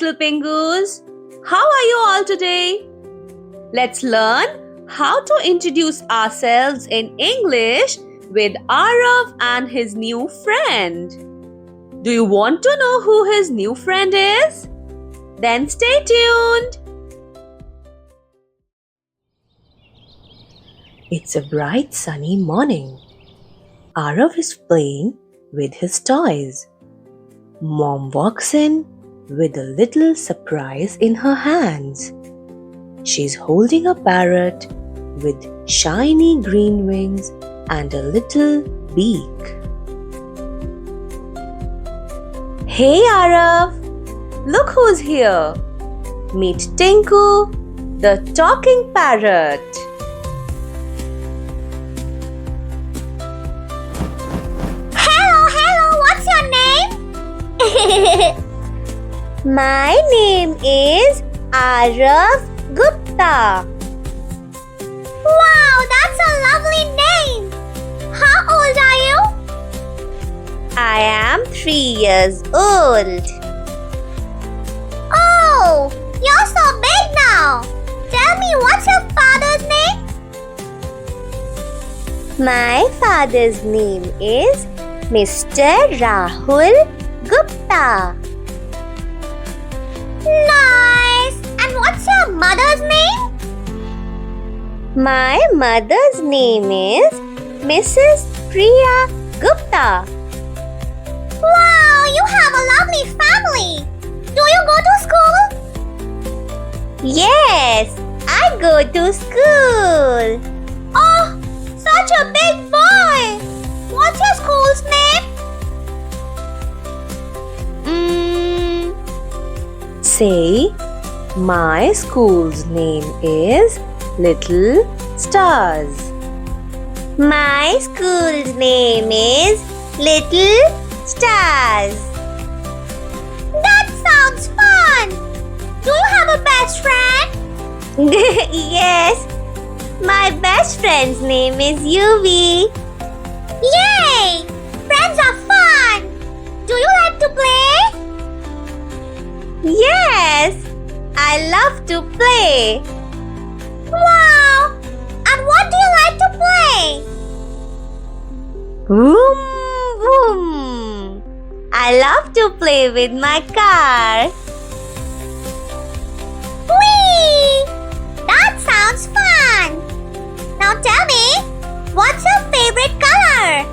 little Pingus. How are you all today? Let's learn how to introduce ourselves in English with Aarav and his new friend. Do you want to know who his new friend is? Then stay tuned. It's a bright sunny morning. Aarav is playing with his toys. Mom walks in with a little surprise in her hands. She's holding a parrot with shiny green wings and a little beak. Hey Aarav, look who's here. Meet Tinku, the talking parrot. Hello, what's your name? My name is Aarav Gupta. Wow, that's a lovely name. How old are you? I am 3 years old. Oh, you're so big now. Tell me, what's your father's name? My father's name is Mr. Rahul Gupta. Nice! And what's your mother's name? My mother's name is Mrs. Priya Gupta. Wow, you have a lovely family. Do you go to school? Yes, I go to school. Oh, such a big boy. What's your school's name? Say, my school's name is Little Stars. My school's name is Little Stars. That sounds fun. Do you have a best friend? Yes. My best friend's name is Yuvi. Yay! Friends are fun. Do you like to play? Yes, I love to play. Wow! And what do you like to play? Vroom, vroom. I love to play with my car. Whee! That sounds fun. Now tell me, what's your favorite color?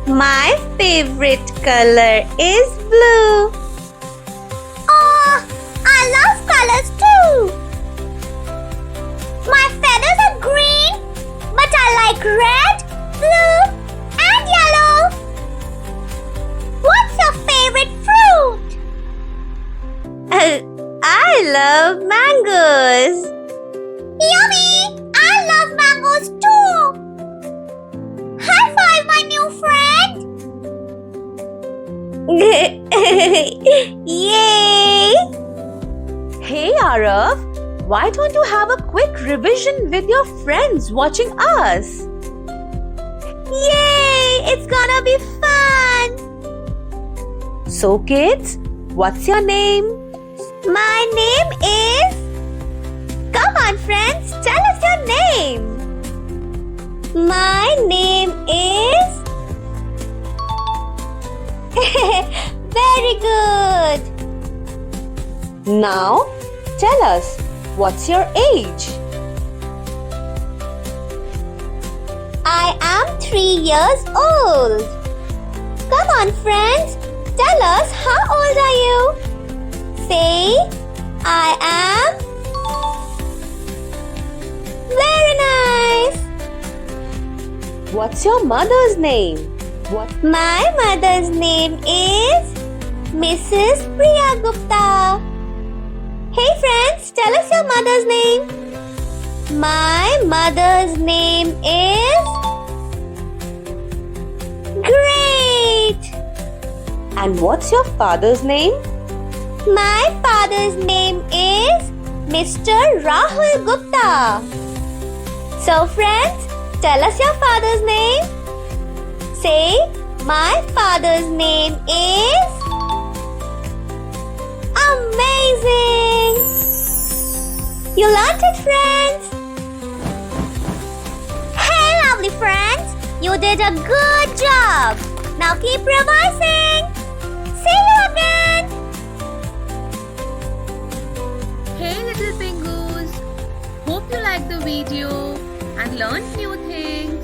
My favorite color is blue. Oh, I love colors too. My feathers are green, but I like red, blue, and yellow. What's your favorite fruit? I love mangoes. Yummy! I love mangoes too. High five, my new friend. Yay! Hey Aarav, why don't you have a quick revision with your friends watching us? Yay! It's gonna be fun. So kids, what's your name? My name is... Come on friends, tell us your name. My name is... Very good. Now, tell us, what's your age? I am 3 years old. Come on friends, tell us how old are you? Say, I am... Very nice. What's your mother's name? My mother's name is Mrs. Priya Gupta. Hey friends, tell us your mother's name. My mother's name is... Great! And what's your father's name? My father's name is Mr. Rahul Gupta. So friends, tell us your father's name. Say, my father's name is Amazing! You learned it, friends! Hey, lovely friends! You did a good job! Now keep revising! See you again! Hey little Pingus! Hope you liked the video and learned new things.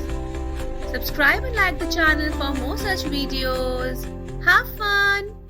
Subscribe and like the channel for more such videos. Have fun!